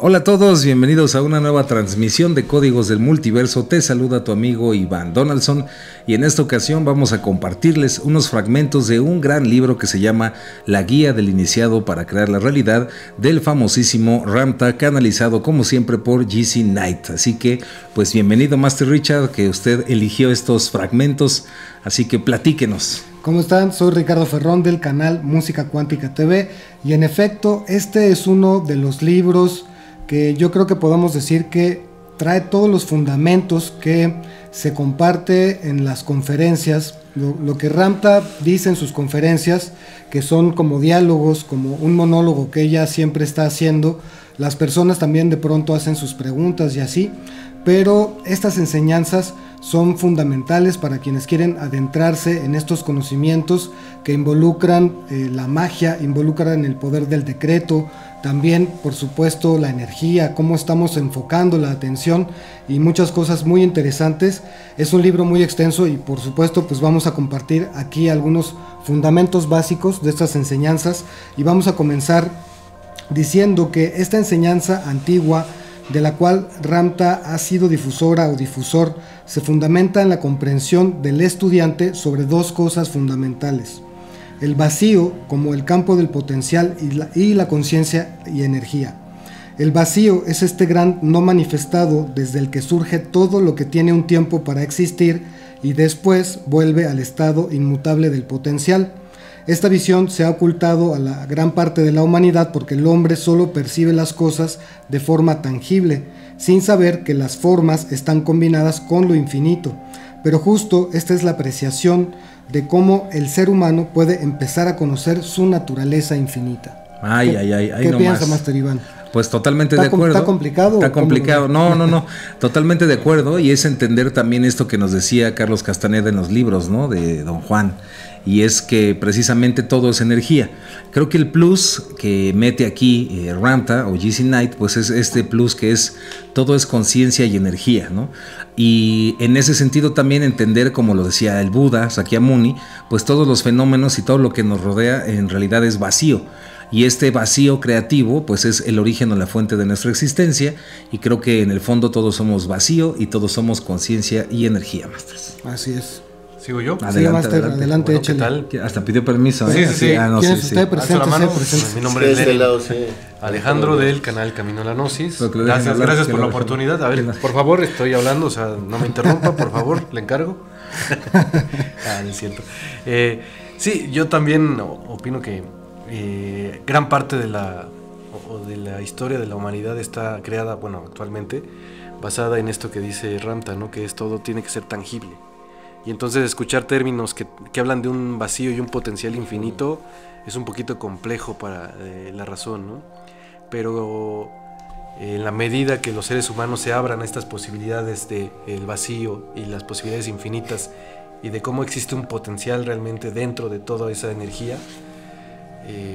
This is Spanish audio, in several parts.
Hola a todos, bienvenidos a una nueva transmisión de Códigos del Multiverso. Te saluda tu amigo Iván Donaldson y en esta ocasión vamos a compartirles unos fragmentos de un gran libro que se llama La Guía del Iniciado para Crear la Realidad del famosísimo Ramtha, canalizado como siempre por GC Knight. Así que pues bienvenido Master Richard, que usted eligió estos fragmentos, así que platíquenos. ¿Cómo están? Soy Ricardo Ferrón del canal Música Cuántica TV y en efecto este es uno de los libros que yo creo que podemos decir que trae todos los fundamentos que se comparte en las conferencias, lo que Ramtha dice en sus conferencias, que son como diálogos, como un monólogo que ella siempre está haciendo. Las personas también de pronto hacen sus preguntas y así, pero estas enseñanzas son fundamentales para quienes quieren adentrarse en estos conocimientos que involucran la magia, involucran el poder del decreto, también por supuesto la energía, cómo estamos enfocando la atención y muchas cosas muy interesantes. Es un libro muy extenso y por supuesto pues vamos a compartir aquí algunos fundamentos básicos de estas enseñanzas y vamos a comenzar diciendo que esta enseñanza antigua de la cual Ramtha ha sido difusora o difusor, se fundamenta en la comprensión del estudiante sobre dos cosas fundamentales: el vacío como el campo del potencial y la conciencia y energía. El vacío es este gran no manifestado desde el que surge todo lo que tiene un tiempo para existir y después vuelve al estado inmutable del potencial. Esta visión se ha ocultado a la gran parte de la humanidad porque el hombre solo percibe las cosas de forma tangible, sin saber que las formas están combinadas con lo infinito. Pero justo esta es la apreciación de cómo el ser humano puede empezar a conocer su naturaleza infinita. ¿Qué piensa, Master Iván? Pues totalmente de acuerdo. ¿Está complicado? Está complicado. No. Totalmente de acuerdo. Y es entender también esto que nos decía Carlos Castaneda en los libros, ¿no? De Don Juan. Y es que precisamente todo es energía. Creo que el plus que mete aquí Ramtha o GC Knight, pues es este plus que es todo es conciencia y energía, ¿no? Y en ese sentido también entender, como lo decía el Buda, Sakyamuni, pues todos los fenómenos y todo lo que nos rodea en realidad es vacío. Y este vacío creativo pues es el origen o la fuente de nuestra existencia, y creo que en el fondo todos somos vacío y todos somos conciencia y energía, Masters. Así es. ¿Sigo yo? Adelante, sí, Master, adelante, bueno, ¿qué tal? Hasta pidió permiso. Sí. ¿Quién es usted? Preséntese. Mi nombre es Alejandro del canal Camino a la Gnosis. Gracias por la oportunidad. A ver, por favor, estoy hablando, o sea, no me interrumpa, por favor, le encargo. No es cierto. Sí, yo también opino que gran parte de la historia de la humanidad está creada, bueno, actualmente, basada en esto que dice Ramtha, ¿no? Que es todo tiene que ser tangible. Y entonces escuchar términos que hablan de un vacío y un potencial infinito es un poquito complejo para la razón, ¿no? Pero en la medida que los seres humanos se abran a estas posibilidades de el vacío y las posibilidades infinitas y de cómo existe un potencial realmente dentro de toda esa energía,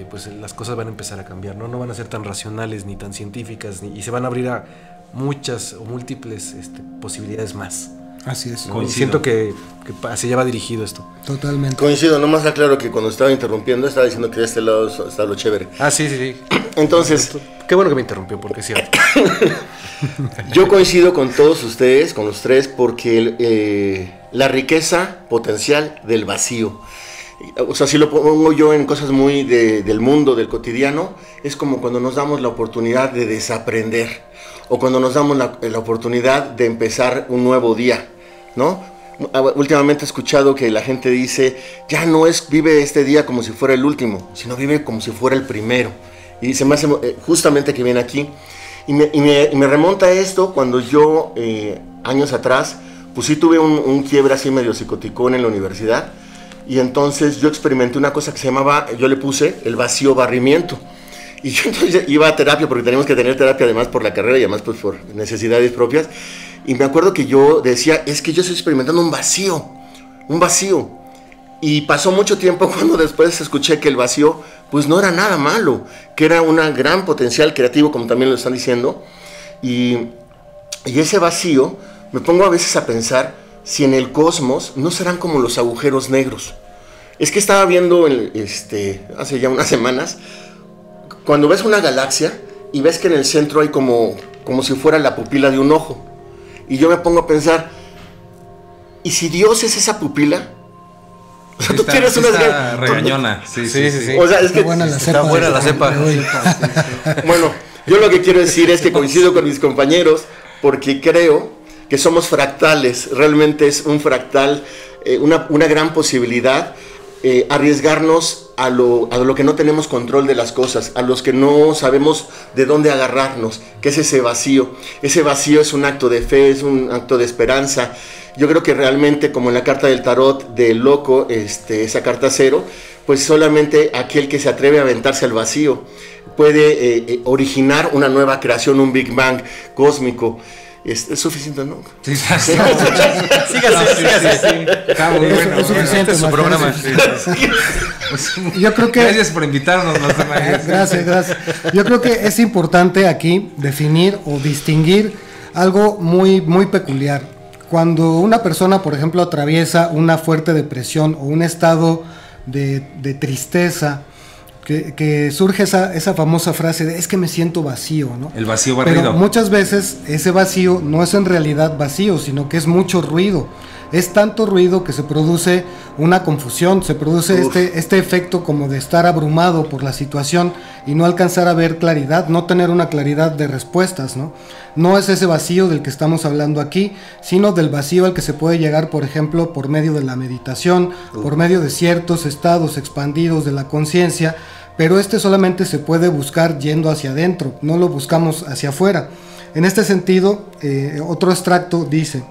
pues las cosas van a empezar a cambiar, ¿no? No van a ser tan racionales ni tan científicas y se van a abrir a muchas o múltiples posibilidades más. Así es. ¿No? Y siento que hacia allá va dirigido esto. Totalmente. Coincido, nomás aclaro que cuando estaba interrumpiendo estaba diciendo que de este lado está lo chévere. Sí. Entonces, qué bueno que me interrumpió, porque es cierto. Yo coincido con todos ustedes, con los tres, porque la riqueza potencial del vacío, o sea, si lo pongo yo en cosas muy del mundo, del cotidiano, es como cuando nos damos la oportunidad de desaprender, o cuando nos damos la oportunidad de empezar un nuevo día, ¿no? Últimamente he escuchado que la gente dice, ya no vive este día como si fuera el último, sino vive como si fuera el primero. Y se me hace justamente que viene aquí. Y me remonta a esto cuando yo, años atrás, pues sí tuve un quiebre así medio psicoticón en la universidad. Y entonces yo experimenté una cosa que se llamaba, yo le puse el vacío barrimiento. Y yo entonces iba a terapia, porque teníamos que tener terapia además por la carrera y además pues por necesidades propias. Y me acuerdo que yo decía, es que yo estoy experimentando un vacío. Y pasó mucho tiempo cuando después escuché que el vacío pues no era nada malo, que era un gran potencial creativo, como también lo están diciendo. Y ese vacío, me pongo a veces a pensar si en el cosmos no serán como los agujeros negros. Es que estaba viendo hace ya unas semanas, cuando ves una galaxia y ves que en el centro hay como si fuera la pupila de un ojo. Y yo me pongo a pensar, ¿y si Dios es esa pupila? O sea, tú tienes una regañona. Sí. O sea, es que está buena la cepa. Bueno, yo lo que quiero decir es que coincido con mis compañeros porque creo que somos fractales. Realmente es un fractal, una gran posibilidad, arriesgarnos a lo que no tenemos control de las cosas, a los que no sabemos de dónde agarrarnos, que es ese vacío. Ese vacío es un acto de fe, es un acto de esperanza. Yo creo que realmente, como en la carta del tarot del loco, esa carta 0, pues solamente aquel que se atreve a aventarse al vacío puede originar una nueva creación, un Big Bang cósmico. ¿Es suficiente, no? Sí, sígase. Está muy bueno. Es suficiente. Este es su programa. Yo creo que... Gracias por invitarnos. Gracias. Yo creo que es importante aquí definir o distinguir algo muy, muy peculiar. Cuando una persona, por ejemplo, atraviesa una fuerte depresión o un estado de tristeza, que surge esa famosa frase de es que me siento vacío, ¿no? El vacío barrido. Pero muchas veces ese vacío no es en realidad vacío, sino que es mucho ruido. Es tanto ruido que se produce una confusión, se produce este efecto como de estar abrumado por la situación y no alcanzar a ver claridad, no tener una claridad de respuestas, ¿no? No es ese vacío del que estamos hablando aquí, sino del vacío al que se puede llegar, por ejemplo, por medio de la meditación, por medio de ciertos estados expandidos de la conciencia, pero solamente se puede buscar yendo hacia adentro, no lo buscamos hacia afuera. En este sentido, otro extracto dice: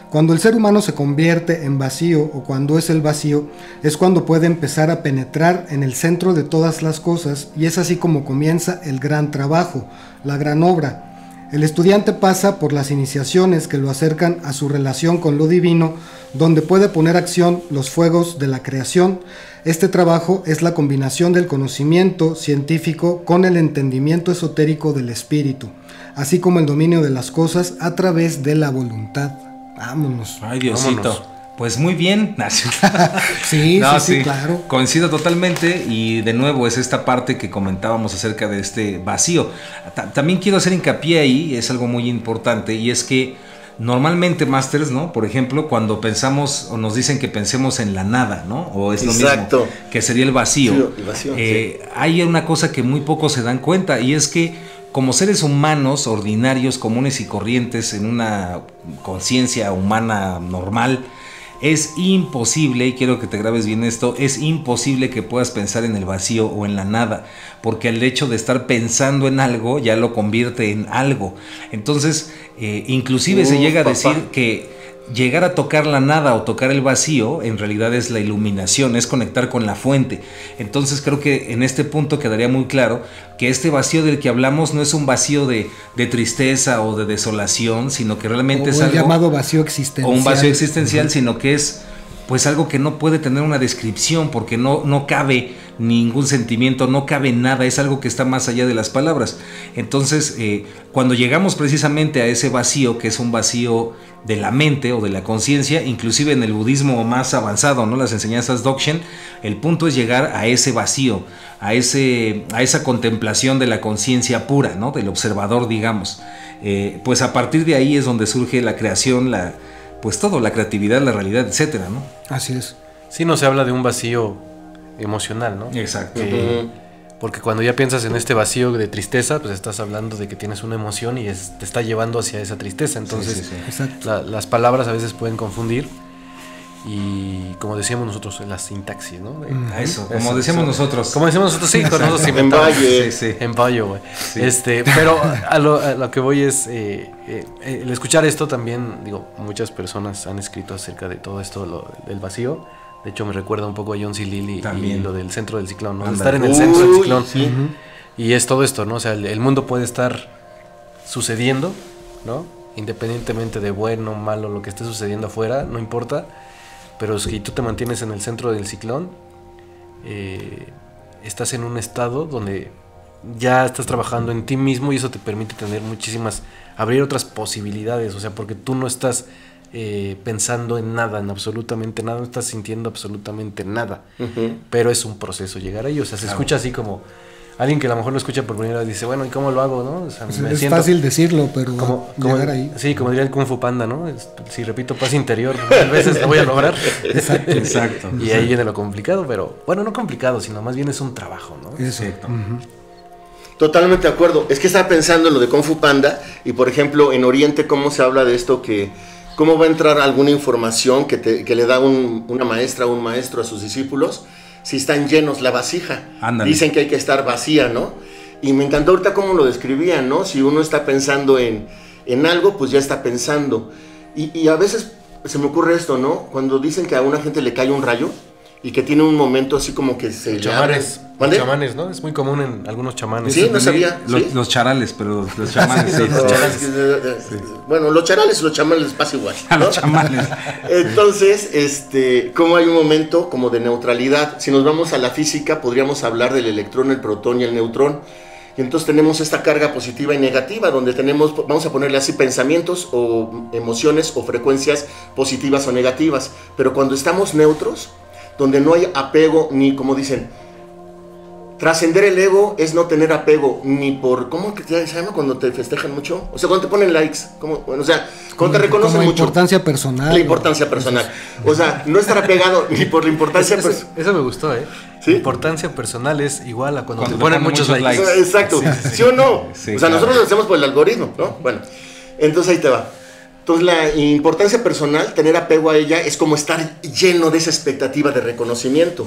cuando el ser humano se convierte en vacío o cuando es el vacío, es cuando puede empezar a penetrar en el centro de todas las cosas y es así como comienza el gran trabajo, la gran obra. El estudiante pasa por las iniciaciones que lo acercan a su relación con lo divino, donde puede poner acción los fuegos de la creación. Este trabajo es la combinación del conocimiento científico con el entendimiento esotérico del espíritu, así como el dominio de las cosas a través de la voluntad. Vámonos. Ay, Diosito. Vámonos. Pues muy bien. Sí, claro. Coincido totalmente y de nuevo es esta parte que comentábamos acerca de este vacío. También quiero hacer hincapié ahí, es algo muy importante, y es que normalmente, Masters, ¿no? Por ejemplo, cuando pensamos o nos dicen que pensemos en la nada, ¿no? O es Exacto. Lo mismo, que sería el vacío. Sí, el vacío, sí. Hay una cosa que muy pocos se dan cuenta y es que como seres humanos ordinarios, comunes y corrientes en una conciencia humana normal, es imposible, y quiero que te grabes bien esto, es imposible que puedas pensar en el vacío o en la nada, porque el hecho de estar pensando en algo ya lo convierte en algo. Entonces, inclusive se llega a decir que llegar a tocar la nada o tocar el vacío en realidad es la iluminación, es conectar con la fuente. Entonces creo que en este punto quedaría muy claro que este vacío del que hablamos no es un vacío de tristeza o de desolación, sino que realmente es algo llamado vacío existencial. O un vacío existencial, sino que es pues algo que no puede tener una descripción porque no cabe ningún sentimiento, no cabe nada, es algo que está más allá de las palabras. Entonces, cuando llegamos precisamente a ese vacío, que es un vacío de la mente o de la conciencia, inclusive en el budismo más avanzado, ¿no? Las enseñanzas Dzogchen, el punto es llegar a ese vacío, a esa contemplación de la conciencia pura, ¿no? Del observador, digamos. Pues a partir de ahí es donde surge la creación, pues todo, la creatividad, la realidad, etcétera, ¿no? Así es. Sí, no se habla de un vacío emocional, ¿no? Exacto. Porque cuando ya piensas en este vacío de tristeza, pues estás hablando de que tienes una emoción y te está llevando hacia esa tristeza. Entonces, las palabras a veces pueden confundir. Y como decíamos nosotros, la sintaxis, ¿no? Como decíamos nosotros. Como decíamos nosotros, sí, con nosotros inventamos. Empayo, güey. Sí. Pero a lo que voy es, el escuchar esto también, digo, muchas personas han escrito acerca de todo esto, del vacío. De hecho, me recuerda un poco a John C. Lilly y lo del centro del ciclón, ¿no? Estar en el centro del ciclón. Sí. Y es todo esto, ¿no? O sea, el mundo puede estar sucediendo, ¿no? Independientemente de bueno o malo lo que esté sucediendo afuera, no importa. Pero si tú te mantienes en el centro del ciclón, estás en un estado donde ya estás trabajando en ti mismo y eso te permite tener abrir otras posibilidades, o sea, porque tú no estás pensando en nada, en absolutamente nada, no estás sintiendo absolutamente nada, pero es un proceso llegar ahí, o sea, se escucha así como alguien que a lo mejor lo escucha por primera vez dice, bueno, ¿y cómo lo hago, no? O sea, pues es fácil decirlo, pero llegar ahí. Sí, como diría el Kung Fu Panda, ¿no? Si repito paz interior 10 veces lo voy a lograr. Exacto. Y ahí viene lo complicado, pero bueno, no complicado, sino más bien es un trabajo, ¿no? Exacto. Totalmente de acuerdo. Es que estaba pensando en lo de Kung Fu Panda y, por ejemplo, en Oriente, cómo se habla de esto, que cómo va a entrar alguna información que le da una maestra o un maestro a sus discípulos si están llenos la vasija. Ándale. Dicen que hay que estar vacía, ¿no? Y me encantó ahorita cómo lo describían, ¿no? Si uno está pensando en algo, pues ya está pensando. Y a veces se me ocurre esto, ¿no? Cuando dicen que a una gente le cae un rayo y que tiene un momento así como que se... Chamanes. Los chamanes, ¿no? Es muy común en algunos chamanes. Sí, no sabía. Los charales, pero los chamanes. Sí, los charales. Sí. Bueno, los charales y los chamanes les pasa igual, ¿no? A los chamanes. Entonces, como hay un momento como de neutralidad. Si nos vamos a la física, podríamos hablar del electrón, el protón y el neutrón. Y entonces tenemos esta carga positiva y negativa, donde tenemos, vamos a ponerle así, pensamientos o emociones o frecuencias positivas o negativas. Pero cuando estamos neutros, donde no hay apego ni, como dicen, trascender el ego es no tener apego ni por, ¿cómo se llama cuando te festejan mucho? O sea, cuando te ponen likes, bueno, o sea, cuando te reconocen como mucho. Importancia personal. La importancia personal. O sea, no estar apegado ni por la importancia personal. Eso me gustó, ¿eh? ¿Sí? Importancia personal es igual a cuando te ponen muchos likes. Exacto. ¿Sí o no? Sí, o sea, nosotros lo hacemos por el algoritmo, ¿no? Bueno, entonces ahí te va. Entonces la importancia personal, tener apego a ella, es como estar lleno de esa expectativa de reconocimiento.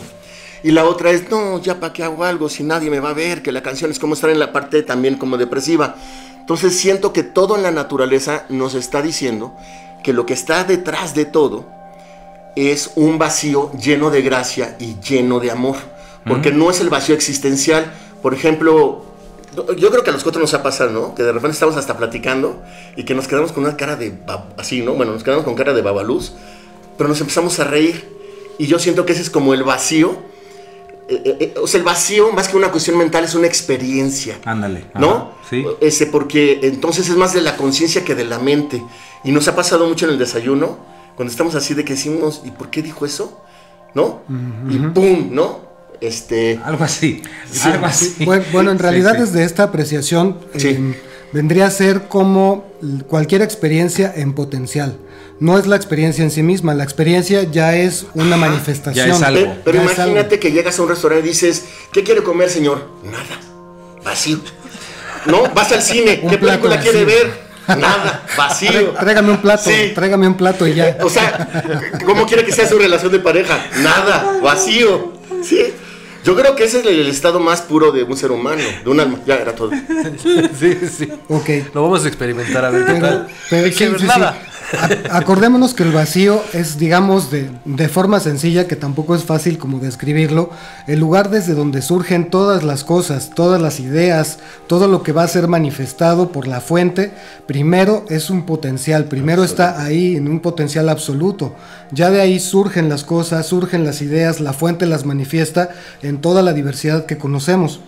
Y la otra es, no, ya para qué hago algo si nadie me va a ver, que la canción es como estar en la parte también como depresiva. Entonces siento que todo en la naturaleza nos está diciendo que lo que está detrás de todo es un vacío lleno de gracia y lleno de amor. Porque no es el vacío existencial. Por ejemplo, yo creo que a los cuatro nos ha pasado, ¿no? Que de repente estamos hasta platicando y que nos quedamos con una cara de así, ¿no? Bueno, nos quedamos con cara de babaluz, pero nos empezamos a reír. Y yo siento que ese es como el vacío. O sea, el vacío, más que una cuestión mental, es una experiencia. Ándale. ¿No? Sí. Porque entonces es más de la conciencia que de la mente. Y nos ha pasado mucho en el desayuno, cuando estamos así de que decimos, ¿y por qué dijo eso? ¿No? Y ¡pum! ¿no? Algo así. Sí. Algo así. Bueno, en realidad desde esta apreciación vendría a ser como cualquier experiencia en potencial. No es la experiencia en sí misma, la experiencia ya es una manifestación. Ya es algo. Pero Ya imagínate que llegas a un restaurante y dices, ¿qué quiere comer, señor? Nada, vacío. ¿No? Vas al cine, ¿qué película quiere ver? Nada, vacío. Tráigame un plato, Sí. tráigame un plato y ya. O sea, ¿cómo quiere que sea su relación de pareja? Nada, vacío. ¿Sí? Yo creo que ese es el estado más puro de un ser humano, de un alma. Ya era todo. Sí. Ok. Lo vamos a experimentar a ver qué tal. Pero Hay que ver sí. nada. Acordémonos que el vacío es, digamos, de forma sencilla, que tampoco es fácil como describirlo, el lugar desde donde surgen todas las cosas, todas las ideas, todo lo que va a ser manifestado por la fuente. Primero es un potencial, primero está ahí en un potencial absoluto. Ya de ahí surgen las cosas, surgen las ideas, la fuente las manifiesta en toda la diversidad que conocemos.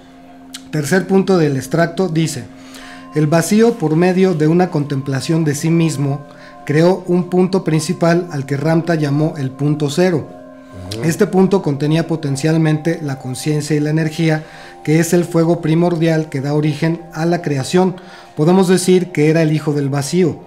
Tercer punto del extracto dice: el vacío, por medio de una contemplación de sí mismo, creó un punto principal al que Ramtha llamó el punto cero. Este punto contenía potencialmente la conciencia y la energía, que es el fuego primordial que da origen a la creación. Podemos decir que era el hijo del vacío.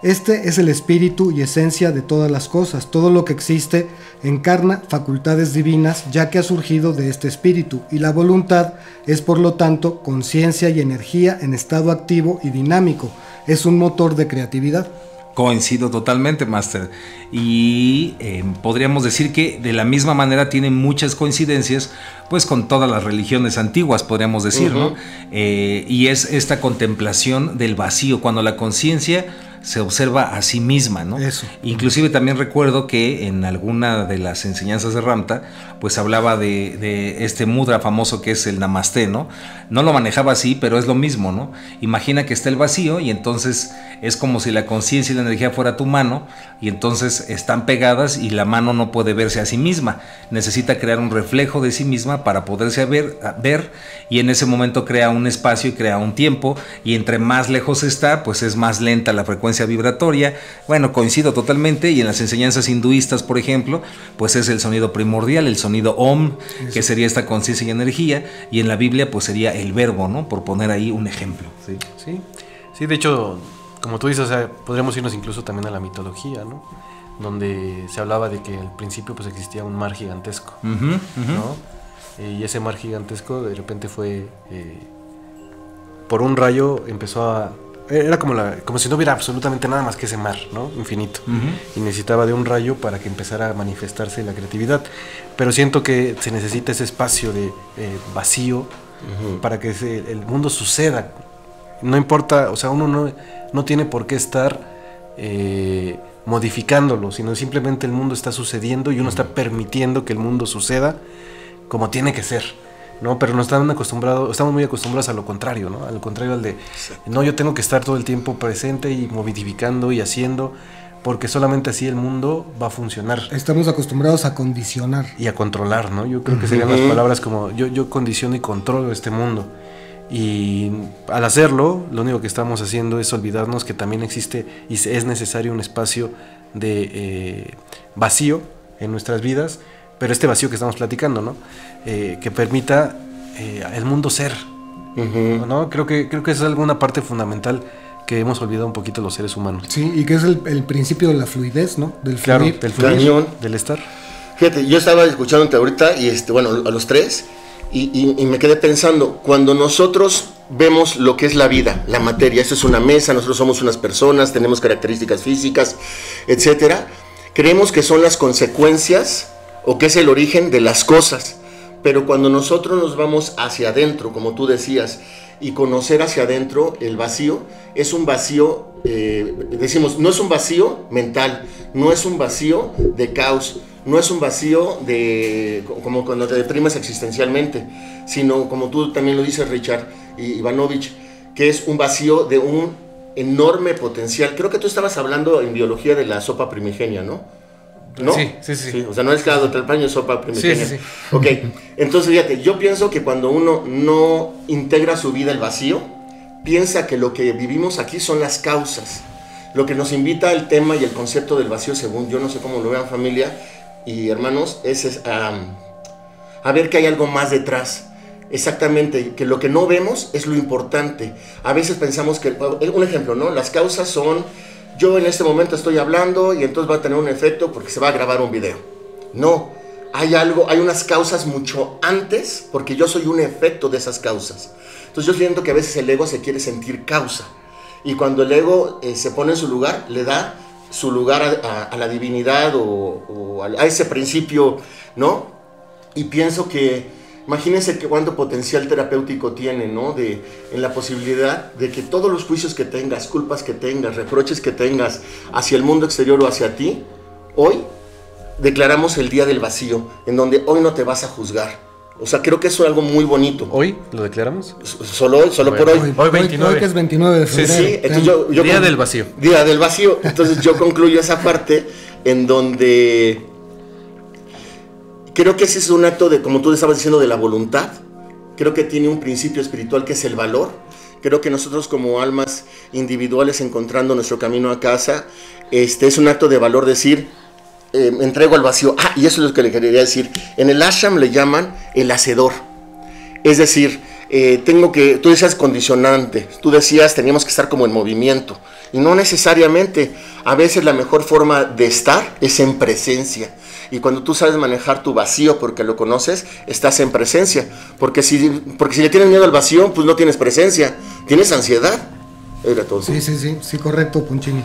Este es el espíritu y esencia de todas las cosas. Todo lo que existe encarna facultades divinas, ya que ha surgido de este espíritu, y la voluntad es, por lo tanto, conciencia y energía en estado activo y dinámico. Es un motor de creatividad. Coincido totalmente, Master. Y podríamos decir que de la misma manera tiene muchas coincidencias pues con todas las religiones antiguas, podríamos decir, ¿no? Y es esta contemplación del vacío, cuando la conciencia se observa a sí misma, ¿no? Eso. Inclusive también recuerdo que en alguna de las enseñanzas de Ramtha pues hablaba de este mudra famoso que es el Namaste, ¿no? No lo manejaba así, pero es lo mismo, ¿no? Imagina que está el vacío y entonces es como si la conciencia y la energía fuera tu mano, y entonces están pegadas y la mano no puede verse a sí misma, necesita crear un reflejo de sí misma para poderse ver, y en ese momento crea un espacio y crea un tiempo, y entre más lejos está, pues es más lenta la frecuencia frecuencia vibratoria. Bueno, coincido totalmente, y en las enseñanzas hinduistas, por ejemplo, pues es el sonido primordial, el sonido Om, que sería esta conciencia y energía, y en la Biblia pues sería el verbo, ¿no? Por poner ahí un ejemplo. Sí, de hecho, como tú dices, o sea, podríamos irnos incluso también a la mitología, ¿no? Donde se hablaba de que al principio pues existía un mar gigantesco, ¿no? Y ese mar gigantesco de repente fue, por un rayo empezó a... Era como si no hubiera absolutamente nada más que ese mar, ¿no? Infinito. Y necesitaba de un rayo para que empezara a manifestarse la creatividad. Pero siento que se necesita ese espacio de vacío para que el mundo suceda. No importa, o sea, uno no tiene por qué estar modificándolo, sino simplemente el mundo está sucediendo y uno está permitiendo que el mundo suceda como tiene que ser, ¿no? Pero estamos muy acostumbrados a lo contrario, ¿no? Al contrario, al de, no, yo tengo que estar todo el tiempo presente y modificando y haciendo, porque solamente así el mundo va a funcionar. Estamos acostumbrados a condicionar. Y a controlar, ¿no? Yo creo que serían las palabras como, yo condiciono y controlo este mundo. Y al hacerlo, lo único que estamos haciendo es olvidarnos que también existe y es necesario un espacio de vacío en nuestras vidas, pero este vacío que estamos platicando, ¿no? Que permita el mundo ser, ¿no? Creo que es alguna parte fundamental que hemos olvidado un poquito los seres humanos. Sí, y que es el principio de la fluidez, ¿no? Del fluir, del estar. Fíjate, yo estaba escuchándote ahorita y bueno, a los tres, y me quedé pensando, cuando nosotros vemos lo que es la vida, la materia, esto es una mesa, nosotros somos unas personas, tenemos características físicas, etcétera, creemos que son las consecuencias o que es el origen de las cosas, pero cuando nosotros nos vamos hacia adentro, como tú decías, y conocer hacia adentro el vacío, es un vacío, decimos, no es un vacío mental, no es un vacío de caos, no es un vacío de como cuando te deprimes existencialmente, sino como tú también lo dices, Richard Ivanovich, que es un vacío de un enorme potencial. Creo que tú estabas hablando en biología de la sopa primigenia, ¿no? ¿No? Sí. O sea, no es cada paño sopa primigenia. Sí. Ok, entonces fíjate, yo pienso que cuando uno no integra su vida el vacío, piensa que lo que vivimos aquí son las causas. Lo que nos invita el tema y el concepto del vacío, según yo no sé cómo lo vean familia y hermanos, es a ver que hay algo más detrás. Exactamente, que lo que no vemos es lo importante. A veces pensamos que, un ejemplo, ¿no? Las causas son... Yo en este momento estoy hablando y entonces va a tener un efecto porque se va a grabar un video. No, hay unas causas mucho antes, porque yo soy un efecto de esas causas. Entonces yo siento que a veces el ego se quiere sentir causa. Y cuando el ego se pone en su lugar, le da su lugar a la divinidad o a ese principio, ¿no? Y pienso que... Imagínense que cuánto potencial terapéutico tiene, ¿no? En la posibilidad de que todos los juicios que tengas, culpas que tengas, reproches que tengas hacia el mundo exterior o hacia ti, hoy declaramos el día del vacío, en donde hoy no te vas a juzgar. O sea, creo que eso es algo muy bonito. ¿Hoy lo declaramos? Solo por hoy. Hoy 29. Hoy que es 29 de febrero. Sí, entonces yo Día del vacío. Día del vacío. Entonces yo concluyo esa parte en donde... Creo que ese es un acto de, como tú estabas diciendo, de la voluntad. Creo que tiene un principio espiritual que es el valor. Creo que nosotros como almas individuales encontrando nuestro camino a casa, es un acto de valor decir, me entrego al vacío. Y eso es lo que le quería decir. En el ashram le llaman el hacedor. Es decir, tú decías condicionante, tú decías teníamos que estar como en movimiento. Y no necesariamente. A veces la mejor forma de estar es en presencia. Y cuando tú sabes manejar tu vacío porque lo conoces, estás en presencia. Porque si le tienes miedo al vacío, pues no tienes presencia, tienes ansiedad. Era todo. Sí, correcto, Punchini.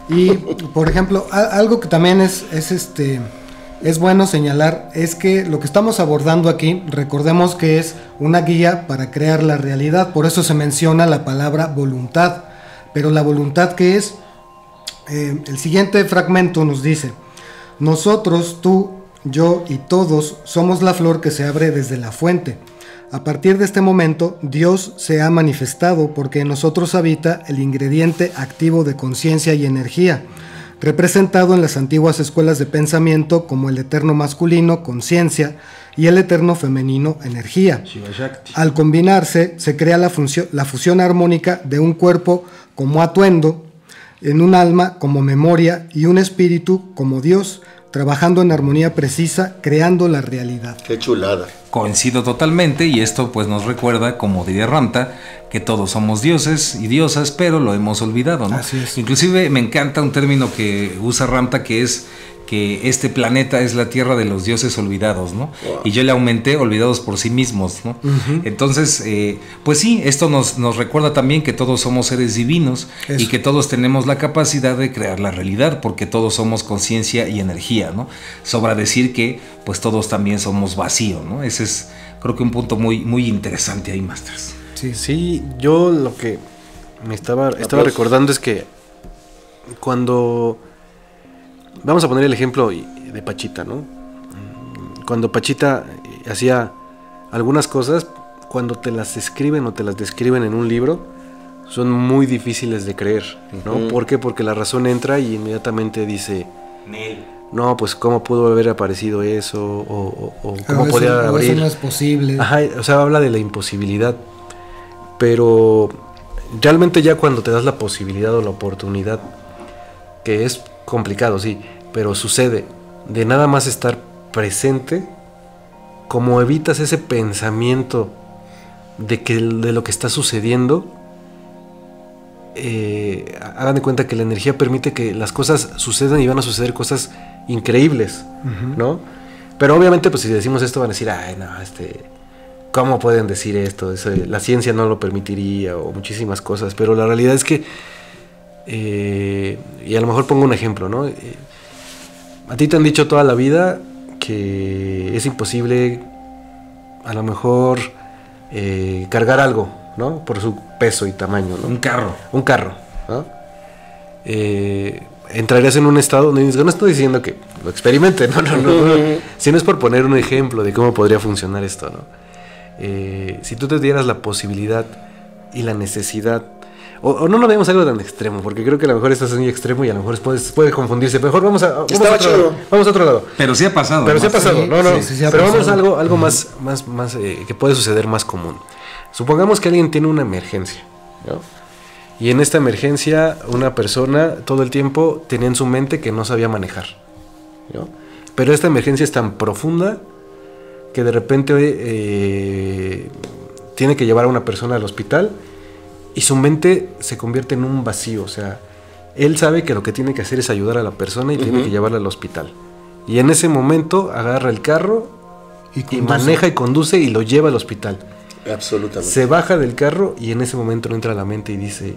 Y, por ejemplo, algo que también es bueno señalar es que lo que estamos abordando aquí, recordemos que es una guía para crear la realidad. Por eso se menciona la palabra voluntad. Pero la voluntad, ¿qué es? El siguiente fragmento nos dice: nosotros, tú, yo y todos somos la flor que se abre desde la fuente. A partir de este momento, Dios se ha manifestado porque en nosotros habita el ingrediente activo de conciencia y energía, representado en las antiguas escuelas de pensamiento como el eterno masculino, conciencia, y el eterno femenino, energía. Al combinarse, se crea la fusión armónica de un cuerpo como atuendo, en un alma como memoria y un espíritu como Dios, trabajando en armonía precisa, creando la realidad. Qué chulada. Coincido totalmente, y esto pues nos recuerda, como diría Ramta, que todos somos dioses y diosas, pero lo hemos olvidado, ¿no? Así es. Inclusive me encanta un término que usa Ramta, que es que este planeta es la tierra de los dioses olvidados, ¿no? Wow. Y yo le aumenté olvidados por sí mismos, ¿no? Entonces, pues sí, esto nos recuerda también que todos somos seres divinos. Eso. Y que todos tenemos la capacidad de crear la realidad, porque todos somos conciencia y energía, ¿no? Sobra decir que pues todos también somos vacío, ¿no? Ese es, creo que un punto muy, muy interesante ahí, Masters. Sí, yo lo que me estaba recordando es que cuando... Vamos a poner el ejemplo de Pachita, ¿no? Cuando Pachita hacía algunas cosas, cuando te las escriben o te las describen en un libro, son muy difíciles de creer, ¿no? ¿Por qué? Porque la razón entra y inmediatamente dice, no, pues cómo pudo haber aparecido eso, o cómo podía abrir. Eso no es posible. Ajá, o sea, habla de la imposibilidad. Pero realmente ya cuando te das la posibilidad o la oportunidad, que es complicado, sí, pero sucede, de nada más estar presente, como evitas ese pensamiento de lo que está sucediendo, hagan de cuenta que la energía permite que las cosas sucedan y van a suceder cosas increíbles, ¿no? Pero obviamente pues si decimos esto van a decir, ay no, ¿cómo pueden decir esto? La ciencia no lo permitiría, o muchísimas cosas, pero la realidad es que y a lo mejor pongo un ejemplo, ¿no? A ti te han dicho toda la vida que es imposible a lo mejor cargar algo, ¿no? Por su peso y tamaño, ¿no? Un carro, ¿no? Entrarías en un estado donde no estoy diciendo que lo experimente, no. Si no es por poner un ejemplo de cómo podría funcionar esto, ¿no? Si tú te dieras la posibilidad y la necesidad, o no lo veamos algo tan extremo, porque creo que a lo mejor esto es muy extremo y a lo mejor puede confundirse. Mejor vamos a otro lado. Pero sí ha pasado. Sí, pero vamos a algo Uh-huh. más que puede suceder más común. Supongamos que alguien tiene una emergencia, ¿no? Y en esta emergencia una persona todo el tiempo tenía en su mente que no sabía manejar, ¿no? Pero esta emergencia es tan profunda que de repente tiene que llevar a una persona al hospital y su mente se convierte en un vacío. O sea, él sabe que lo que tiene que hacer es ayudar a la persona y tiene que llevarla al hospital. Y en ese momento agarra el carro y maneja y conduce y lo lleva al hospital. Absolutamente. Se baja del carro y en ese momento le entra a la mente y dice,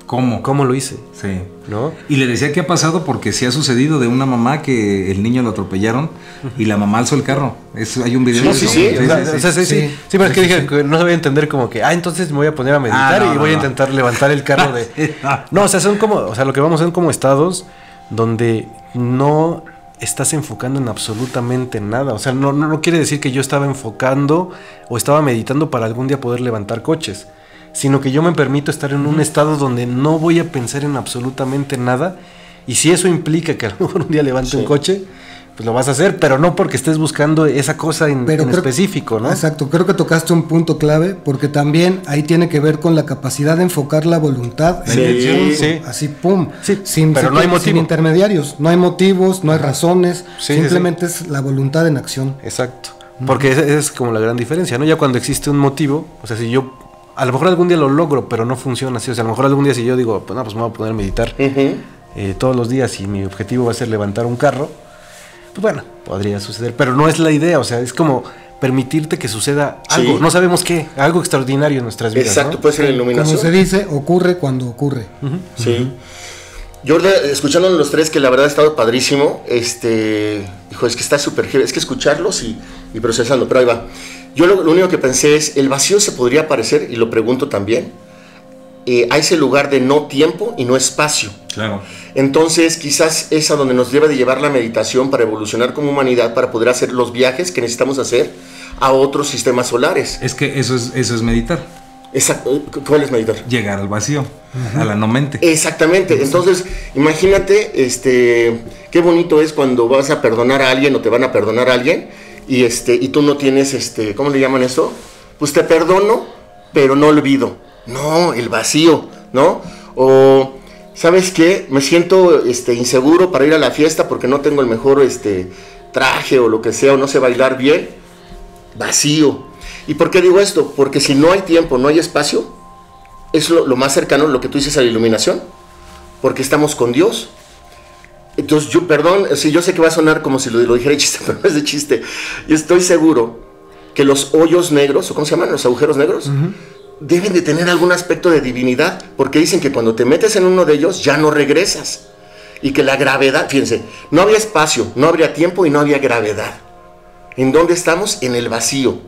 ¿Cómo lo hice? Sí. ¿No? Y le decía que ha pasado porque sí ha sucedido de una mamá que el niño lo atropellaron y la mamá alzó el carro. Hay un video. Sí, pero es que dije que no sabía entender como que, entonces me voy a poner a meditar y voy a intentar levantar el carro de... No, o sea, lo que vamos a ver como estados donde no estás enfocando en absolutamente nada. O sea, no quiere decir que yo estaba enfocando o estaba meditando para algún día poder levantar coches, sino que yo me permito estar en un estado donde no voy a pensar en absolutamente nada, y si eso implica que a lo mejor un día levante un coche, pues lo vas a hacer, pero no porque estés buscando esa cosa en específico, ¿no? Exacto, creo que tocaste un punto clave, porque también ahí tiene que ver con la capacidad de enfocar la voluntad, así pum, pero no hay motivo. Sin intermediarios, no hay motivos, no hay razones, simplemente es la voluntad en acción. Exacto, porque esa es como la gran diferencia, ¿no? Ya cuando existe un motivo, o sea, si yo a lo mejor algún día lo logro, pero no funciona así. O sea, a lo mejor algún día si yo digo, pues me voy a poner a meditar todos los días y mi objetivo va a ser levantar un carro, pues bueno, podría suceder. Pero no es la idea, o sea, es como permitirte que suceda algo, no sabemos qué, algo extraordinario en nuestras vidas. Exacto, ¿no? Puede ser la iluminación. Como se dice, ocurre cuando ocurre. Sí. Yo escuchando los tres, que la verdad ha estado padrísimo, hijo, es que está súper heavy, es que escucharlos y procesando, pero ahí va. Yo lo único que pensé es, el vacío se podría parecer, y lo pregunto también, a ese lugar de no tiempo y no espacio. Claro. Entonces, quizás es a donde nos debe de llevar la meditación para evolucionar como humanidad, para poder hacer los viajes que necesitamos hacer a otros sistemas solares. Es que eso es meditar. Exacto. ¿Cuál es meditar? Llegar al vacío, a la no mente. Exactamente. Entonces, imagínate, qué bonito es cuando vas a perdonar a alguien o te van a perdonar a alguien y tú no tienes, ¿cómo le llaman eso? Pues te perdono, pero no olvido. No, el vacío, ¿no? O ¿sabes qué? Me siento inseguro para ir a la fiesta porque no tengo el mejor traje o lo que sea, o no sé bailar bien. Vacío. ¿Y por qué digo esto? Porque si no hay tiempo, no hay espacio, es lo más cercano a lo que tú dices a la iluminación, porque estamos con Dios. Entonces yo, perdón, si yo sé que va a sonar como si lo dijera de chiste, pero no es de chiste. Yo estoy seguro que los hoyos negros, o ¿cómo se llaman? Los agujeros negros, deben de tener algún aspecto de divinidad, porque dicen que cuando te metes en uno de ellos ya no regresas. Y que la gravedad, fíjense, no había espacio, no habría tiempo y no había gravedad. ¿En dónde estamos? En el vacío.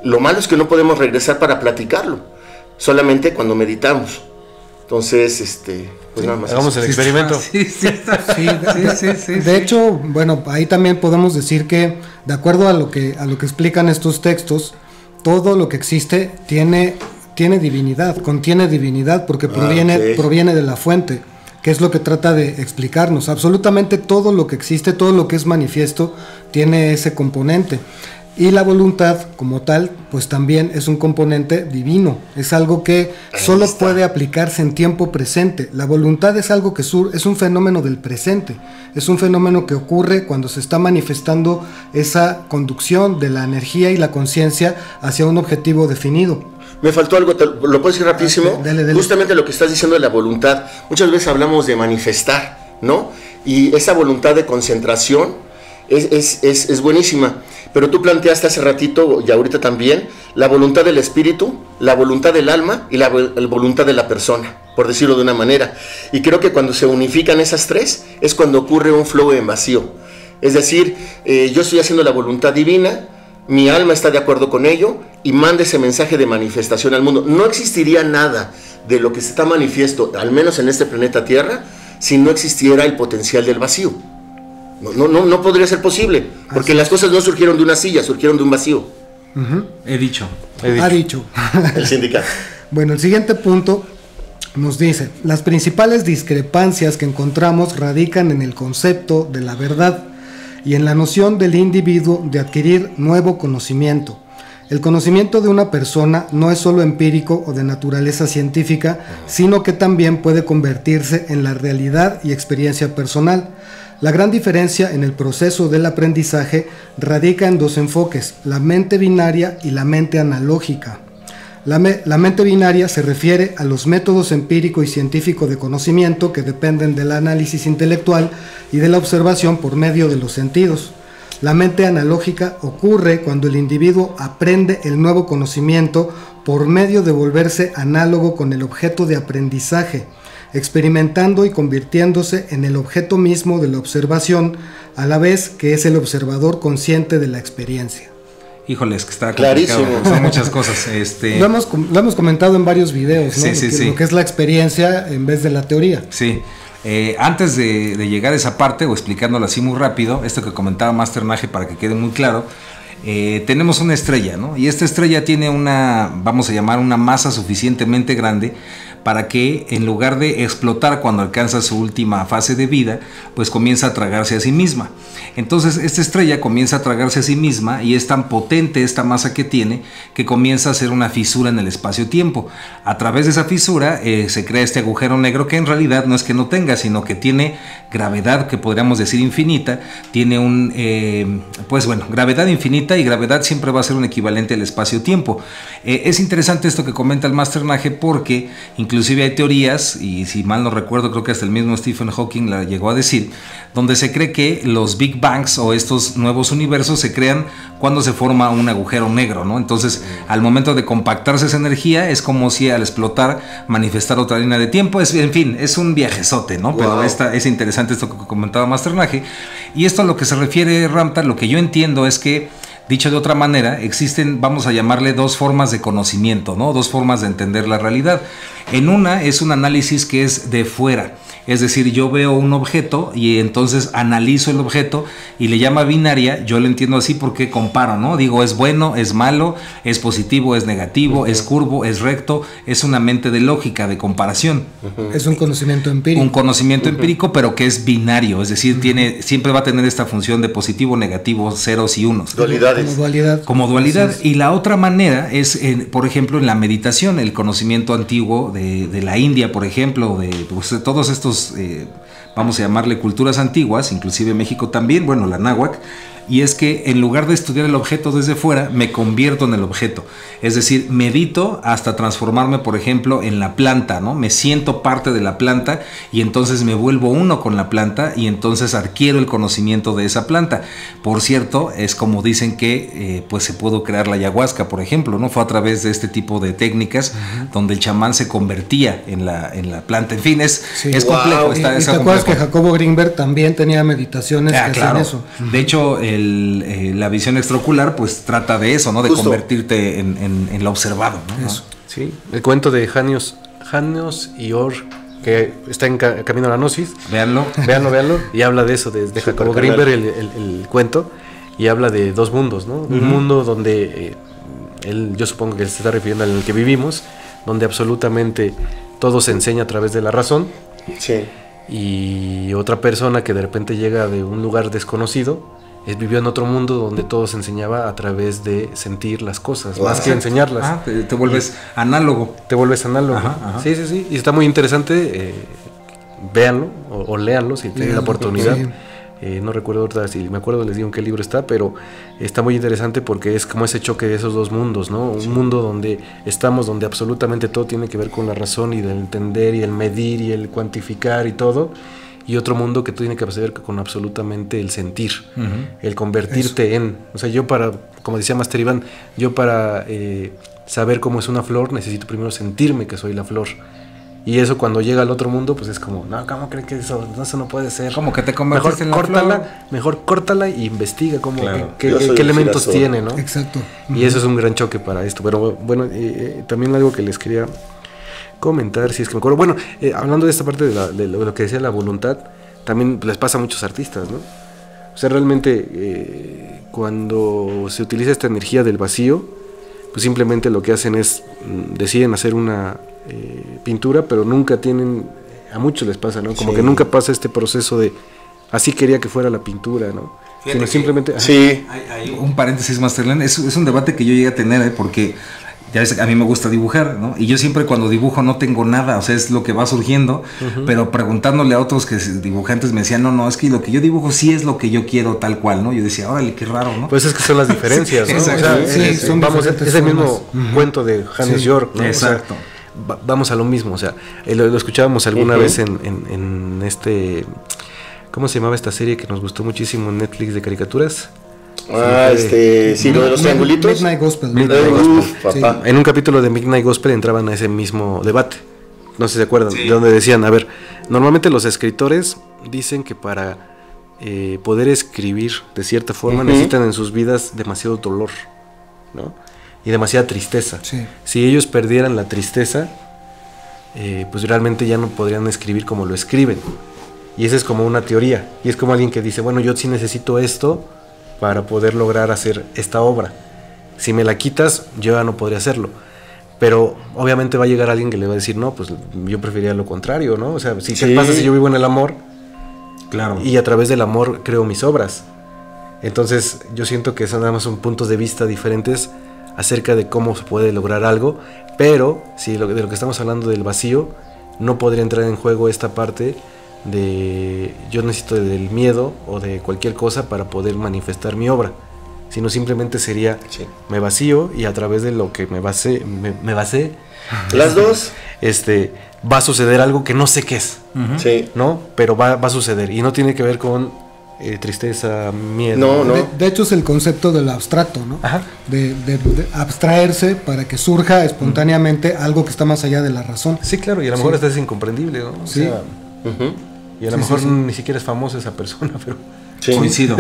Lo malo es que no podemos regresar para platicarlo, solamente cuando meditamos. Entonces, pues nada más. Hagamos el experimento. De hecho, bueno, ahí también podemos decir que, de acuerdo a lo que explican estos textos, todo lo que existe tiene divinidad, contiene divinidad, porque proviene de la fuente, que es lo que trata de explicarnos. Absolutamente todo lo que existe, todo lo que es manifiesto, tiene ese componente. Y la voluntad como tal, pues también es un componente divino, es algo que solo puede aplicarse en tiempo presente. La voluntad es algo que es un fenómeno del presente, es un fenómeno que ocurre cuando se está manifestando esa conducción de la energía y la conciencia hacia un objetivo definido. Me faltó algo, ¿lo puedo decir rapidísimo? Dale. Justamente lo que estás diciendo de la voluntad. Muchas veces hablamos de manifestar, ¿no? Y esa voluntad de concentración es buenísima. Pero tú planteaste hace ratito, y ahorita también, la voluntad del espíritu, la voluntad del alma y la voluntad de la persona, por decirlo de una manera. Y creo que cuando se unifican esas tres, es cuando ocurre un flow en vacío. Es decir, yo estoy haciendo la voluntad divina, mi alma está de acuerdo con ello, y manda ese mensaje de manifestación al mundo. No existiría nada de lo que se está manifiesto, al menos en este planeta Tierra, si no existiera el potencial del vacío. No podría ser posible, porque las cosas no surgieron de una silla, surgieron de un vacío. He dicho. Ha dicho. El sindicato. Bueno, el siguiente punto nos dice: las principales discrepancias que encontramos radican en el concepto de la verdad y en la noción del individuo de adquirir nuevo conocimiento. El conocimiento de una persona no es solo empírico o de naturaleza científica, sino que también puede convertirse en la realidad y experiencia personal. La gran diferencia en el proceso del aprendizaje radica en dos enfoques: la mente binaria y la mente analógica. La mente binaria se refiere a los métodos empírico y científico de conocimiento que dependen del análisis intelectual y de la observación por medio de los sentidos. La mente analógica ocurre cuando el individuo aprende el nuevo conocimiento por medio de volverse análogo con el objeto de aprendizaje, experimentando y convirtiéndose en el objeto mismo de la observación, a la vez que es el observador consciente de la experiencia. Híjoles, que está complicado. Clarísimo. Son muchas cosas. Lo hemos comentado en varios videos, ¿no? Lo que es la experiencia en vez de la teoría. Sí. Antes de llegar a esa parte, o explicándolo así muy rápido, esto que comentaba Master Naje para que quede muy claro, tenemos una estrella, ¿no? Y esta estrella tiene vamos a llamar una masa suficientemente grande para que, en lugar de explotar cuando alcanza su última fase de vida, pues comienza a tragarse a sí misma. Entonces esta estrella comienza a tragarse a sí misma y es tan potente esta masa que tiene que comienza a hacer una fisura en el espacio-tiempo. A través de esa fisura se crea este agujero negro, que en realidad no es que no tenga, sino que tiene gravedad, que podríamos decir infinita. Tiene gravedad infinita, y gravedad siempre va a ser un equivalente al espacio-tiempo. Es interesante esto que comenta el Master Naje, porque inclusive hay teorías, y si mal no recuerdo, creo que hasta el mismo Stephen Hawking la llegó a decir, donde se cree que los Big Bangs o estos nuevos universos se crean cuando se forma un agujero negro, ¿no? Entonces, al momento de compactarse esa energía, es como si al explotar manifestara otra línea de tiempo. En fin, es un viajezote, ¿no? Wow. Pero es interesante esto que comentaba Master Naje. Y esto a lo que se refiere, Ramta, lo que yo entiendo es que, dicho de otra manera, existen, vamos a llamarle, dos formas de conocimiento, ¿no? Dos formas de entender la realidad. En una es un análisis que es de fuera. Es decir, yo veo un objeto y entonces analizo el objeto y le llama binaria. Yo lo entiendo así porque comparo, ¿no? Digo, es bueno, es malo, es positivo, es negativo, es curvo, es recto. Es una mente de lógica, de comparación. Es un conocimiento empírico. Un conocimiento empírico, pero que es binario. Es decir, siempre va a tener esta función de positivo, negativo, ceros y unos. Dualidades. Como dualidad. Y la otra manera es, por ejemplo, en la meditación, el conocimiento antiguo de la India, por ejemplo, de todos estos, vamos a llamarle culturas antiguas, inclusive México también, bueno, la náhuatl. Y es que en lugar de estudiar el objeto desde fuera, me convierto en el objeto. Es decir, medito hasta transformarme, por ejemplo, en la planta, ¿no? Me siento parte de la planta y entonces me vuelvo uno con la planta y entonces adquiero el conocimiento de esa planta. Por cierto, es como dicen que pues se pudo crear la ayahuasca, por ejemplo, ¿no? Fue a través de este tipo de técnicas donde el chamán se convertía en la planta. En fin, es complejo. ¿Y te acuerdas que Jacobo Greenberg también tenía meditaciones que hacían eso? De hecho, la visión extraocular pues trata de eso, ¿no? De convertirte en lo observado, ¿no? Eso. Sí, el cuento de Janios y Or, que está en Camino a la Gnosis. Véanlo. Y habla de eso, de Jacobo Greenberg, el cuento, y habla de dos mundos, ¿no? Un mundo donde yo supongo que se está refiriendo al que vivimos, donde absolutamente todo se enseña a través de la razón. Sí. Y otra persona que de repente llega de un lugar desconocido, vivió en otro mundo donde todo se enseñaba a través de sentir las cosas, más que enseñarlas. Te vuelves análogo. Ajá. Sí. Y está muy interesante. Véanlo o léanlo si tienen la oportunidad. Sí. No recuerdo ahorita, si me acuerdo les digo en qué libro está, pero está muy interesante porque es como ese choque de esos dos mundos, ¿no? Un mundo donde estamos, donde absolutamente todo tiene que ver con la razón y del entender y el medir y el cuantificar y todo. Y otro mundo que tiene que ver con absolutamente el sentir, el convertirte en... O sea, como decía Master Iván, yo para saber cómo es una flor, necesito primero sentirme que soy la flor. Y eso cuando llega al otro mundo, pues es como, no, ¿cómo creen que eso no puede ser? Como que te convertiste en la flor. Mejor córtala y investiga qué elementos tiene, ¿no? Exacto. Y eso es un gran choque para esto. Pero bueno, también algo que les quería comentar, si es que me acuerdo. Bueno, hablando de esta parte de lo que decía la voluntad, también les pasa a muchos artistas, ¿no? O sea, realmente cuando se utiliza esta energía del vacío, pues simplemente lo que hacen es deciden hacer una pintura, pero nunca tienen, a muchos les pasa, ¿no? Como que nunca pasa este proceso de así quería que fuera la pintura, ¿no? Sino simplemente... Sí. Hay un paréntesis, Masterland, es un debate que yo llegué a tener, porque ya ves, a mí me gusta dibujar, ¿no? Y yo siempre cuando dibujo no tengo nada, o sea, es lo que va surgiendo, pero preguntándole a otros dibujantes me decían, no, es que lo que yo dibujo sí es lo que yo quiero tal cual, ¿no? Yo decía, órale, qué raro, ¿no? Pues es que son las diferencias, ¿no? Exacto. O sea, es el mismo cuento de Hannes York, ¿no? Exacto. O sea, vamos a lo mismo, o sea, lo escuchábamos alguna vez en este... ¿Cómo se llamaba esta serie que nos gustó muchísimo en Netflix de caricaturas? Lo de los triangulitos. Midnight Gospel. Papá. En un capítulo de Midnight Gospel entraban a ese mismo debate. No sé si se acuerdan, de donde decían, a ver, normalmente los escritores dicen que para poder escribir de cierta forma necesitan en sus vidas demasiado dolor, ¿no? Y demasiada tristeza. Sí. Si ellos perdieran la tristeza, pues realmente ya no podrían escribir como lo escriben. Y esa es como una teoría. Y es como alguien que dice, bueno, yo sí necesito esto para poder lograr hacer esta obra. Si me la quitas, yo ya no podría hacerlo. Pero obviamente va a llegar alguien que le va a decir, no, pues yo preferiría lo contrario, ¿no? O sea, ¿qué pasa si yo vivo en el amor? Claro. Y a través del amor creo mis obras. Entonces yo siento que nada más son puntos de vista diferentes acerca de cómo se puede lograr algo. Pero si de lo que estamos hablando del vacío, no podría entrar en juego esta parte de yo necesito del miedo o de cualquier cosa para poder manifestar mi obra, sino simplemente sería me vacío y a través de lo que me basé las dos va a suceder algo que no sé qué es, ¿no? Pero va a suceder y no tiene que ver con tristeza, miedo. No. De hecho es el concepto del abstracto, ¿no? Ajá. De abstraerse para que surja espontáneamente algo que está más allá de la razón. Sí, claro, y a lo mejor hasta es incomprendible, ¿no? O sea, y a lo mejor ni siquiera es famosa esa persona, pero... Coincido.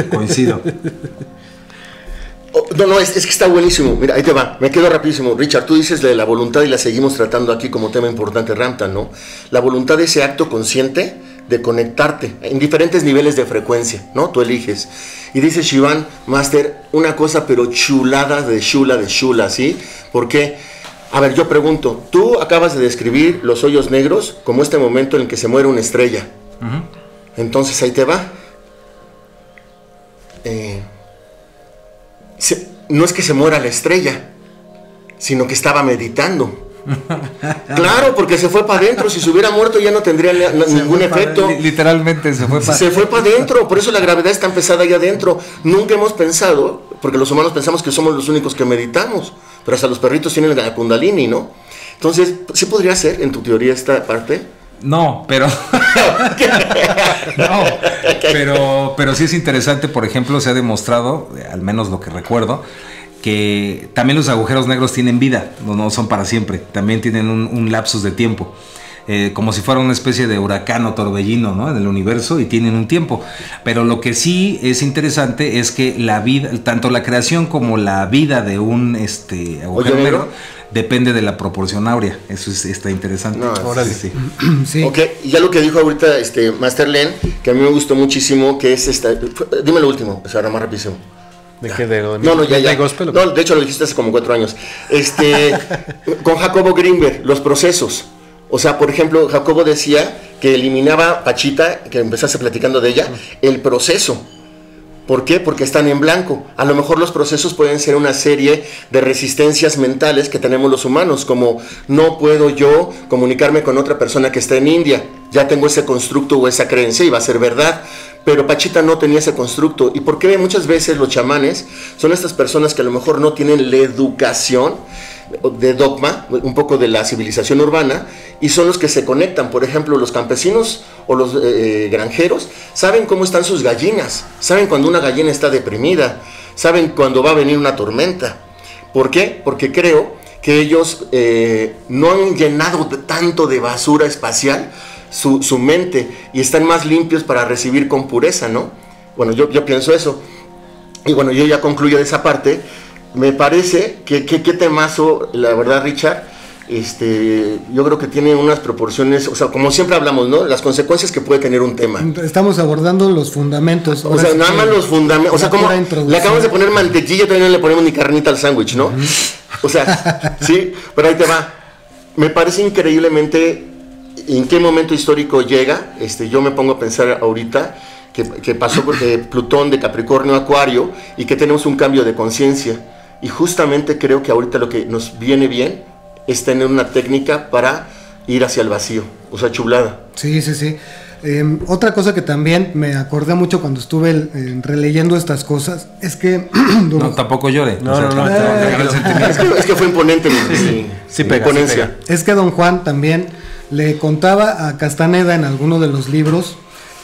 No, es que está buenísimo. Mira, ahí te va, me quedo rapidísimo. Richard, tú dices de la voluntad y la seguimos tratando aquí como tema importante, Ramtan, ¿no? La voluntad, ese acto consciente de conectarte en diferentes niveles de frecuencia, ¿no? Tú eliges. Y dice Shivan Master, una cosa pero chulada de chula, ¿sí? ¿Por qué? A ver, yo pregunto, tú acabas de describir los hoyos negros como este momento en el que se muere una estrella. Entonces ahí te va. No es que se muera la estrella, sino que estaba meditando. Claro, porque se fue para adentro. Si se hubiera muerto ya no tendría ningún efecto. Literalmente se fue para adentro. Por eso la gravedad está empezada allá adentro. Nunca hemos pensado, porque los humanos pensamos que somos los únicos que meditamos, pero hasta los perritos tienen la kundalini, ¿no? Entonces, ¿sí podría ser en tu teoría esta parte? No, pero pero sí es interesante. Por ejemplo, se ha demostrado, al menos lo que recuerdo, que también los agujeros negros tienen vida, no son para siempre, también tienen un lapsus de tiempo, como si fuera una especie de huracán o torbellino, ¿no? En el universo, y tienen un tiempo. Pero lo que sí es interesante es que la vida, tanto la creación como la vida de un agujero negro depende de la proporción áurea. Eso está interesante. No, sí. Ok, y ya lo que dijo ahorita Master Len, que a mí me gustó muchísimo, que es dime lo último, o sea, ahora más rapidísimo. ¿De qué? ¿De ya. Gospel? No, de hecho lo dijiste hace como 4 años. Con Jacobo Greenberg, los procesos. O sea, por ejemplo, Jacobo decía que eliminaba Pachita, que empezaste platicando de ella, el proceso. ¿Por qué? Porque están en blanco. A lo mejor los procesos pueden ser una serie de resistencias mentales que tenemos los humanos, como no puedo yo comunicarme con otra persona que está en India. Ya tengo ese constructo o esa creencia y va a ser verdad. Pero Pachita no tenía ese constructo. ¿Y por qué muchas veces los chamanes son estas personas que a lo mejor no tienen la educación de dogma, un poco de la civilización urbana, y son los que se conectan? Por ejemplo, los campesinos o los granjeros saben cómo están sus gallinas, saben cuando una gallina está deprimida, saben cuando va a venir una tormenta. ¿Por qué? Porque creo que ellos no han llenado tanto de basura espacial su mente, y están más limpios para recibir con pureza, ¿no? Bueno, yo pienso eso. Y bueno, yo ya concluyo de esa parte. Me parece que temazo, la verdad, Richard. Yo creo que tiene unas proporciones, o sea, como siempre hablamos, ¿no? Las consecuencias que puede tener un tema. Estamos abordando los fundamentos. O sea, nada más los fundamentos. O sea, como le acabamos de poner mantequilla, todavía no le ponemos ni carnita al sándwich, ¿no? O sea, sí, pero ahí te va. Me parece increíblemente en qué momento histórico llega. Yo me pongo a pensar ahorita que pasó de Plutón de Capricornio a Acuario, y que tenemos un cambio de conciencia. Y justamente creo que ahorita lo que nos viene bien es tener una técnica para ir hacia el vacío. O sea, chulada. Sí. Otra cosa que también me acordé mucho cuando estuve releyendo estas cosas es que... No, tampoco llore. Es que fue imponente mi ponencia. Es que don Juan también le contaba a Castaneda en alguno de los libros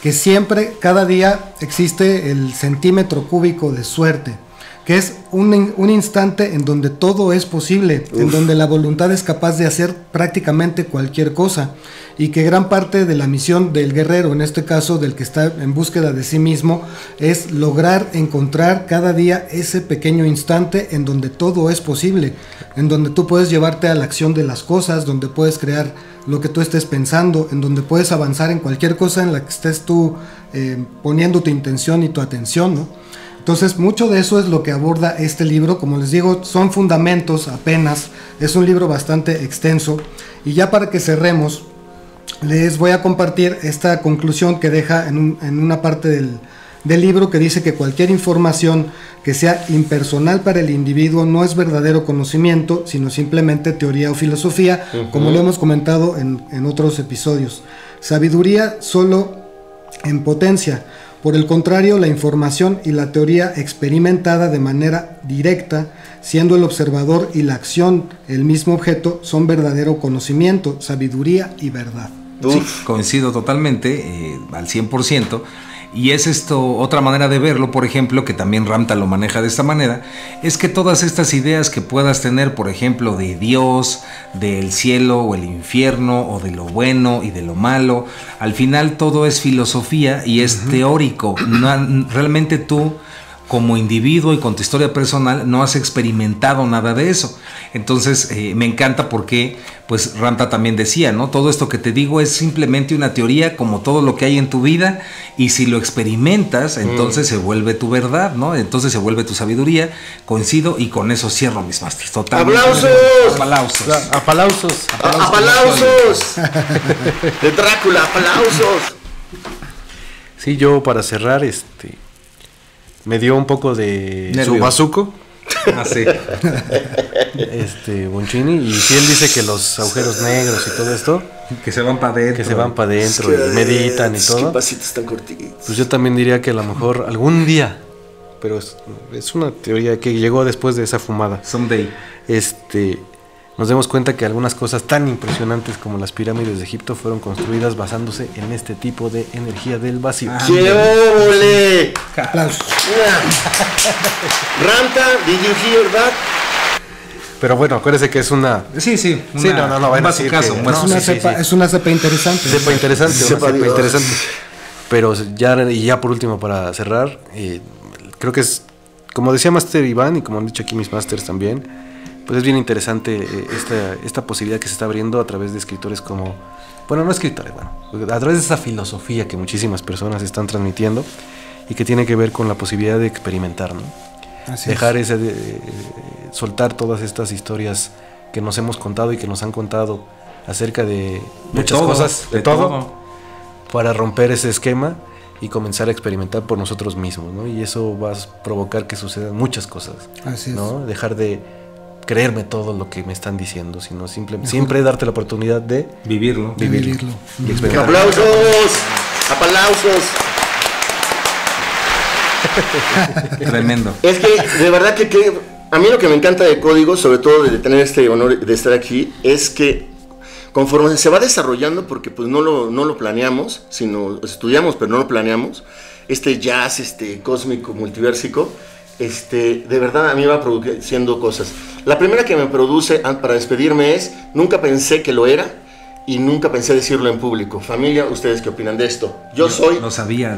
que siempre, cada día, existe el centímetro cúbico de suerte, que es un instante en donde todo es posible, en donde la voluntad es capaz de hacer prácticamente cualquier cosa, y que gran parte de la misión del guerrero, en este caso del que está en búsqueda de sí mismo, es lograr encontrar cada día ese pequeño instante en donde todo es posible, en donde tú puedes llevarte a la acción de las cosas, donde puedes crear lo que tú estés pensando, en donde puedes avanzar en cualquier cosa en la que estés tú poniendo tu intención y tu atención, ¿no? Entonces, mucho de eso es lo que aborda este libro. Como les digo, son fundamentos apenas, es un libro bastante extenso. Y ya para que cerremos, les voy a compartir esta conclusión que deja en una parte del libro, que dice que cualquier información que sea impersonal para el individuo no es verdadero conocimiento, sino simplemente teoría o filosofía, como lo hemos comentado en otros episodios. Sabiduría solo en potencia. Por el contrario, la información y la teoría experimentada de manera directa, siendo el observador y la acción el mismo objeto, son verdadero conocimiento, sabiduría y verdad. Sí, coincido totalmente, al 100%. Y es esto, otra manera de verlo, por ejemplo, que también Ramta lo maneja de esta manera, es que todas estas ideas que puedas tener, por ejemplo, de Dios, del cielo o el infierno, o de lo bueno y de lo malo, al final todo es filosofía y es teórico. No, realmente tú, como individuo y con tu historia personal no has experimentado nada de eso. Entonces me encanta porque pues Ramta también decía, ¿no? Todo esto que te digo es simplemente una teoría como todo lo que hay en tu vida, y si lo experimentas entonces se vuelve tu verdad, ¿no? Entonces se vuelve tu sabiduría. Coincido, y con eso cierro mis masters. Totalmente. ¡Aplausos! ¡Aplausos! ¡Aplausos! De Drácula, aplausos. Sí, yo para cerrar, me dio un poco de Nervio. su bazuco, Ah, sí. Boncini, y si él dice que los agujeros negros y todo esto, Que se van para adentro. que se van para adentro y meditan y Qué todo, pasitos tan cortitos. pues yo también diría que a lo mejor algún día, pero es una teoría que llegó después de esa fumada, Someday. nos demos cuenta que algunas cosas tan impresionantes como las pirámides de Egipto fueron construidas basándose en este tipo de energía del vacío. ¡Qué ole! Aplausos. Ramta, did you hear that? Pero bueno, acuérdese que es una... Sí, sí. Sí, no, vayan a un decir caso. que- Bueno, no, Es una sí, cepa, sí. es una cepa interesante. Sepa interesante, Sepa una cepa Dios. interesante. Pero ya por último, para cerrar, creo que es, como decía Master Iván y como han dicho aquí mis masters también, pues es bien interesante esta posibilidad que se está abriendo a través de escritores como, bueno, no escritores, bueno, a través de esa filosofía que muchísimas personas están transmitiendo y que tiene que ver con la posibilidad de experimentar, ¿no? Así Dejar es. soltar todas estas historias que nos hemos contado y que nos han contado acerca de muchas todo, cosas, de todo. para romper ese esquema y comenzar a experimentar por nosotros mismos, ¿no? Y eso va a provocar que sucedan muchas cosas, Así es. ¿no? Dejar de creerme todo lo que me están diciendo, sino siempre darte la oportunidad de Vivirlo. Vivirlo. y experimentar. ¡Aplausos! ¡Aplausos! Tremendo. Es que, de verdad que a mí lo que me encanta de Código, sobre todo de tener este honor de estar aquí, es que conforme se va desarrollando, porque pues no lo planeamos, sino estudiamos, pero no lo planeamos, este jazz, cósmico, multiversico, de verdad a mí va produciendo cosas. La primera que me produce para despedirme es, nunca pensé que lo era y nunca pensé decirlo en público. Familia, ¿ustedes qué opinan de esto? Yo soy Lo sabía.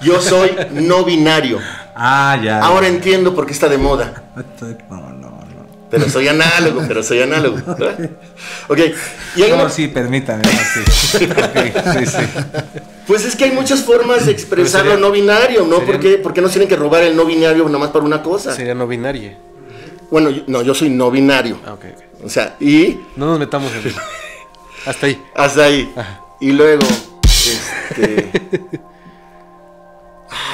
Yo soy no binario. Ah, ya. Ahora entiendo por qué está de moda. No. Pero soy análogo, ¿verdad? Ok. Y hay No, una- sí, permítame. Sí. Ok, sí. Pues es que hay muchas formas de expresar Pero lo no binario, ¿no? sería- ¿Por qué nos tienen que robar el no binario nomás para una cosa? Sería no binaria. Bueno, yo soy no binario. Ah, ok. O sea, y No nos metamos en hasta ahí. hasta ahí. Ajá. Y luego,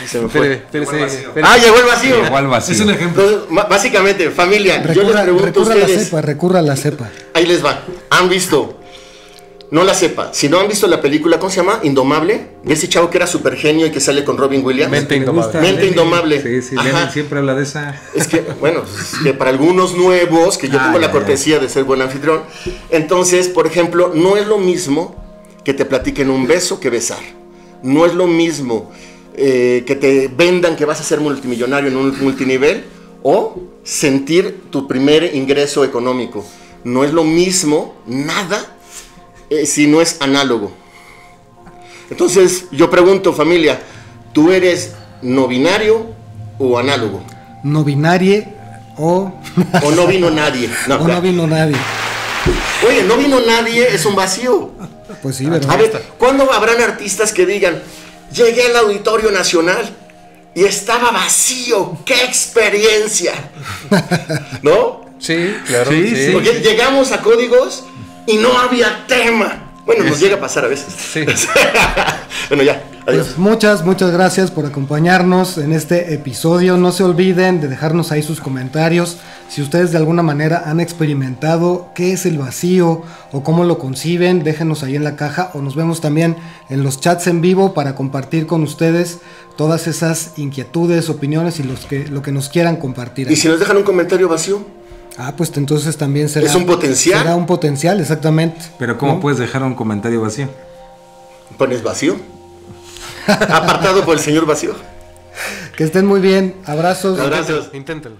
Ay, se me fue. Espérese. ¡Ah, llegó el vacío! Igual vacío. Es un ejemplo. Entonces, básicamente, familia, yo les pregunto a Recurra a la ustedes. cepa, recurra a la cepa. Ahí les va. ¿Han visto? No la sepa. Si no han visto la película, ¿cómo se llama? Indomable. De ese chavo que era super genio y que sale con Robin Williams. Mente Me indomable. gusta. Mente Lenin. indomable. Sí, Ajá. Lenin siempre habla de esa. Es que, bueno, es que para algunos nuevos, que yo tengo la ya. cortesía de ser buen anfitrión, entonces, por ejemplo, no es lo mismo que te platiquen un beso que besar. No es lo mismo que te vendan que vas a ser multimillonario en un multinivel o sentir tu primer ingreso económico. No es lo mismo, nada, si no es análogo. Entonces, yo pregunto, familia, ¿tú eres no binario o análogo? No binarie o, ¿O no vino nadie? o no vino nadie. Oye, no vino nadie, es un vacío. Pues sí, ¿verdad? A ver, ¿cuándo habrán artistas que digan, llegué al Auditorio Nacional y estaba vacío? ¡Qué experiencia! ¿No? Sí, claro. Sí, sí. Porque llegamos a Códigos y no había tema. Bueno, nos llega a pasar a veces. Sí. Bueno, ya, adiós. Pues muchas gracias por acompañarnos en este episodio. No se olviden de dejarnos ahí sus comentarios. Si ustedes de alguna manera han experimentado qué es el vacío o cómo lo conciben, déjenos ahí en la caja o nos vemos también en los chats en vivo para compartir con ustedes todas esas inquietudes, opiniones y lo que nos quieran compartir. ¿Y si nos dejan un comentario vacío? Ah, pues entonces también será... ¿Es un potencial? Será un potencial, exactamente. Pero ¿cómo ¿no? puedes dejar un comentario vacío? Pones vacío. Apartado por el señor vacío. Que estén muy bien. Abrazos. Abrazos. Inténtalo.